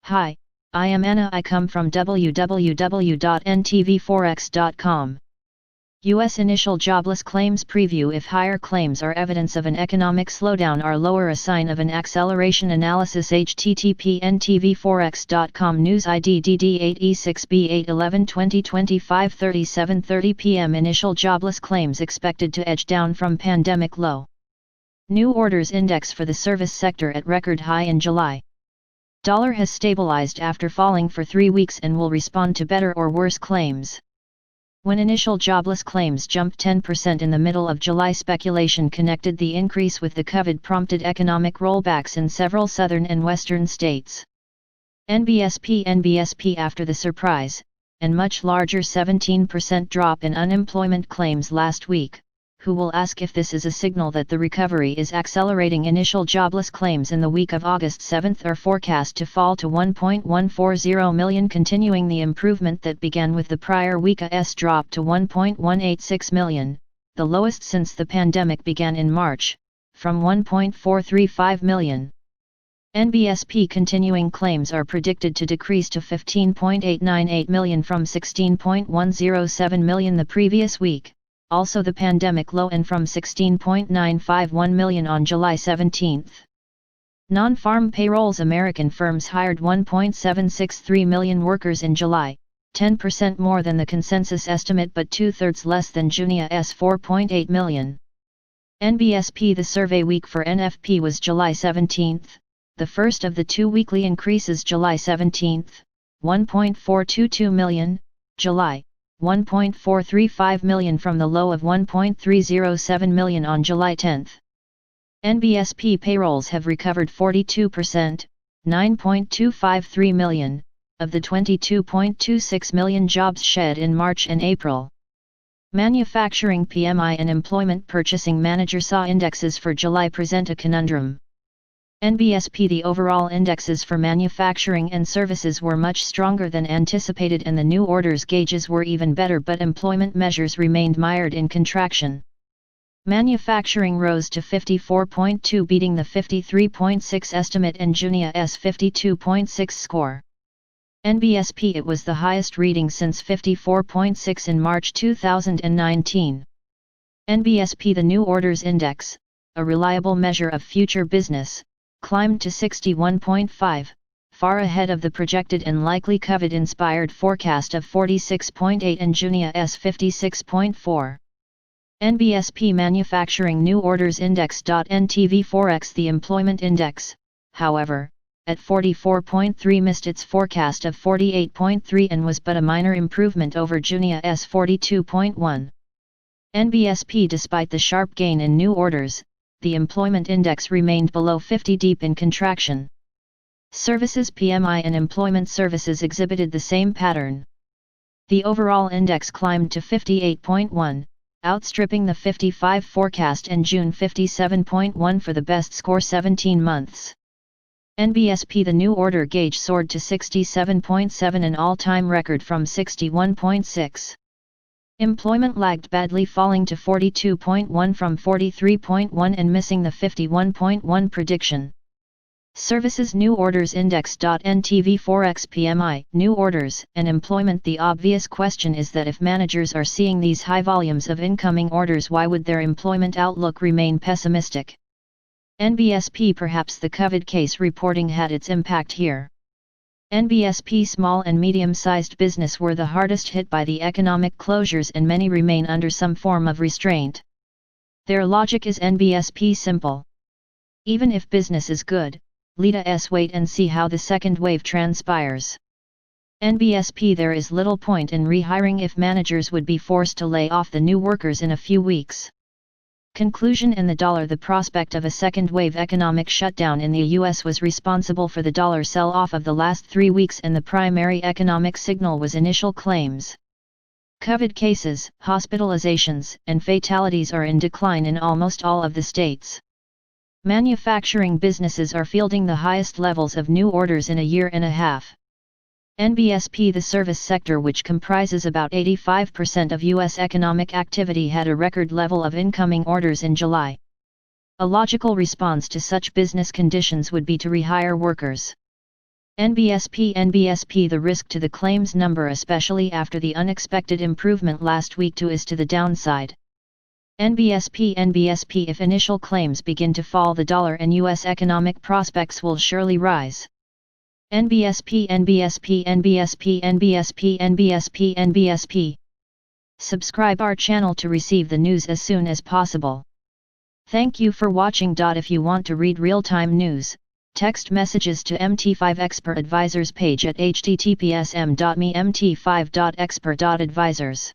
Hi, I am Anna. I come from www.ntvforex.com. U.S. Initial Jobless Claims Preview. If higher claims are evidence of an economic slowdown or lower a sign of an acceleration. Analysis. http ntvforex.com. News ID DD8E6B811-2025 37:30 p.m. Initial jobless claims expected to edge down from pandemic low. New orders index for the service sector at record high in July. Dollar has stabilized after falling for 3 weeks and will respond to better or worse claims. When initial jobless claims jumped 10% in the middle of July, speculation connected the increase with the COVID-prompted economic rollbacks in several southern and western states. NBSP after the surprise, and much larger 17% drop in unemployment claims last week. Who will ask if this is a signal that the recovery is accelerating? Initial jobless claims in the week of August 7 are forecast to fall to 1.140 million, continuing the improvement that began with the prior week's drop to 1.186 million, the lowest since the pandemic began in March, from 1.435 million. NBSP continuing claims are predicted to decrease to 15.898 million from 16.107 million the previous week, also the pandemic low, and from 16.951 million on July 17. Non-farm payrolls. American firms hired 1.763 million workers in July, 10% more than the consensus estimate but 2/3 less than June's 4.8 million. NBSP. The survey week for NFP was July 17, the first of the 2 weekly increases. July 17, 1.422 million, July, 1.435 million from the low of 1.307 million on July 10. NBSP payrolls have recovered 42%, 9.253 million, of the 22.26 million jobs shed in March and April. Manufacturing PMI and Employment Purchasing Manager SAW indexes for July present a conundrum. NBSP. The overall indexes for manufacturing and services were much stronger than anticipated and the new orders gauges were even better, but employment measures remained mired in contraction. Manufacturing rose to 54.2, beating the 53.6 estimate and June's 52.6 score. NBSP. It was the highest reading since 54.6 in March 2019. NBSP. The new orders index, a reliable measure of future business, climbed to 61.5, far ahead of the projected and likely COVID-inspired forecast of 46.8 and June's 56.4. NBSP. Manufacturing New Orders Index. NTV4X. The employment index, however, at 44.3 missed its forecast of 48.3 and was but a minor improvement over June's 42.1. NBSP. Despite the sharp gain in new orders, the employment index remained below 50, deep in contraction. Services PMI and employment services exhibited the same pattern. The overall index climbed to 58.1, outstripping the 55 forecast and June 57.1 for the best score 17 months. NBSP. The new order gauge soared to 67.7, an all-time record from 61.6. Employment lagged badly, falling to 42.1 from 43.1 and missing the 51.1 prediction. Services New Orders Index. NTV4X. PMI, new orders, and employment. The obvious question is that if managers are seeing these high volumes of incoming orders, why would their employment outlook remain pessimistic? NBSP. Perhaps the COVID case reporting had its impact here. NBSP. Small and medium-sized business were the hardest hit by the economic closures and many remain under some form of restraint. Their logic is NBSP simple. Even if business is good, let us wait and see how the second wave transpires. NBSP. There is little point in rehiring if managers would be forced to lay off the new workers in a few weeks. Conclusion. In the dollar, the prospect of a second wave economic shutdown in the U.S. was responsible for the dollar sell-off of the last 3 weeks, and the primary economic signal was initial claims. COVID cases, hospitalizations, and fatalities are in decline in almost all of the states. Manufacturing businesses are fielding the highest levels of new orders in a year and a half. NBSP. The service sector, which comprises about 85% of U.S. economic activity, had a record level of incoming orders in July. A logical response to such business conditions would be to rehire workers. NBSP the risk to the claims number, especially after the unexpected improvement last week, is to the downside. NBSP if initial claims begin to fall, the dollar and US economic prospects will surely rise. NBSP. Subscribe our channel to receive the news as soon as possible. Thank you for watching. If you want to read real-time news, text messages to MT5 Expert Advisors page at https://m.me/mt5.expert.advisors.